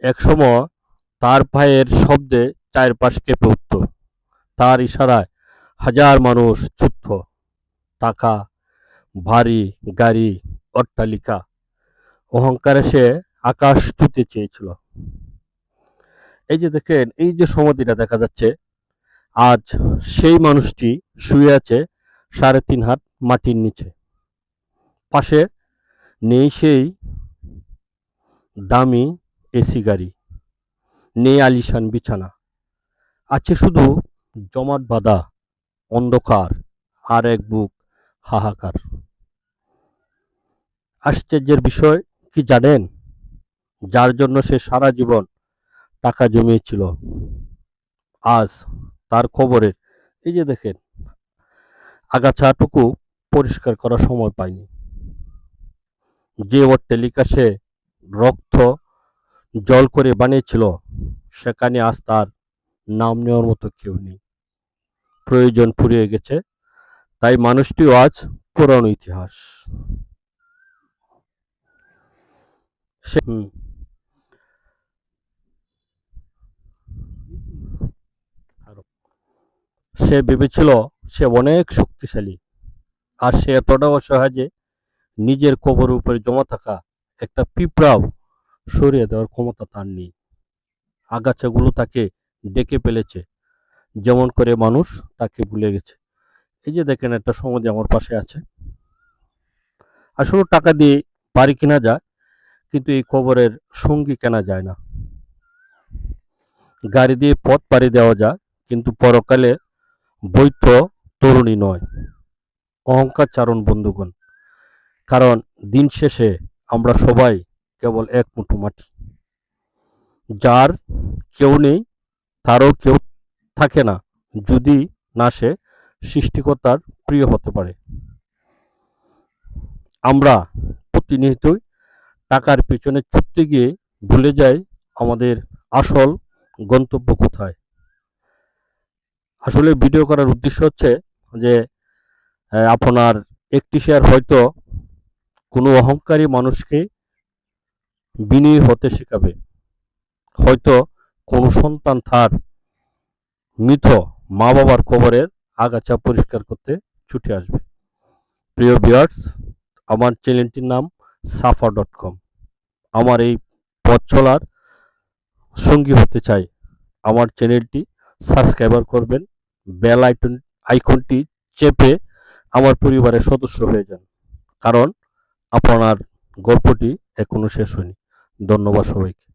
একসময় তার পায়ের শব্দে চারপাশ কেঁপে উঠত। তার ইশারায় হাজার মানুষ ছুটত। টাকা, বাড়ি, গাড়ি, অট্টালিকা, অহংকারে সে আকাশ ছুঁতে চেয়েছিল। এই যে দেখেন, এই যে সমাধিটা দেখা যাচ্ছে, আজ সেই মানুষটি শুয়ে আছে ৩.৫ হাত মাটির নিচে। পাশে নেই সেই দামি এসি গাড়ি, নেই আলিশান বিছানা, আছে শুধু জমাট বাঁধা অন্ধকার আর এক বুক হাহাকার। আশ্চর্যের বিষয় কি জানেন? যার জন্য সে সারা জীবন টাকা জমিয়েছিল, আজ তার খবরের এই যে দেখেন আগাছাটুকু পরিষ্কার করার সময় পায়নি। যে অট্টালিকা সে রক্ত জল করে বানিয়েছিল, সেখানে আজ তার নাম নেওয়ার মতো কেউ নেই। প্রয়োজন ফুরিয়ে গেছে, তাই মানুষটিও আজ পুরানো ইতিহাস। সে সে ভেবেছিল সে অনেক শক্তিশালী, আর সে এতটা অসহায় যে নিজের কবরের উপরে জমা থাকা একটা পিঁপড়াও সরিয়ে দেওয়ার ক্ষমতা তার নেই। আগাছাগুলো তাকে ডেকে ফেলেছে, যেমন করে মানুষ তাকে ভুলে গেছে। এই যে দেখেন একটা সমাধি আমার পাশে আছে। আসলে টাকা দিয়ে বাড়ি কেনা যায়, কিন্তু এই কবরের সঙ্গী কেনা যায় না। গাড়ি দিয়ে পথ পাড়ি দেওয়া যায়, কিন্তু পরকালে বৈধ তরুণী নয়। অহংকার চারণ বন্ধুগণ, কারণ দিন শেষে আমরা সবাই কেবল এক মুঠো মাটি। যার কেউ নেই, তারও কেউ থাকে না, যদি না সে সৃষ্টিকর্তার প্রিয় হতে পারে। আমরা প্রতিনিয়তই টাকার পেছনে ছুটতে গিয়ে ভুলে যাই আমাদের আসল গন্তব্য কোথায়। আসলে ভিডিও করার উদ্দেশ্য হচ্ছে যে আপনার একটি শেয়ার হয়তো কোনো অহংকারী মানুষকে বিনয়ী হতে শেখাবে, হয়তো কোনো সন্তান তার মৃত মা বাবার কবরের আগাছা পরিষ্কার করতে ছুটে আসবে। প্রিয় ভিউয়ার্স, আমার চ্যানেলটির নাম safa.com। আমার এই পথ চলার সঙ্গী হতে চাই, আমার চ্যানেলটি সাবস্ক্রাইবার করবেন, বেল আইকনটি চেপে আমার পরিবারের সদস্য হয়ে যান, কারণ আপনার গল্পটি এখনো শেষ হয়নি। ধন্যবাদ সবাইকে।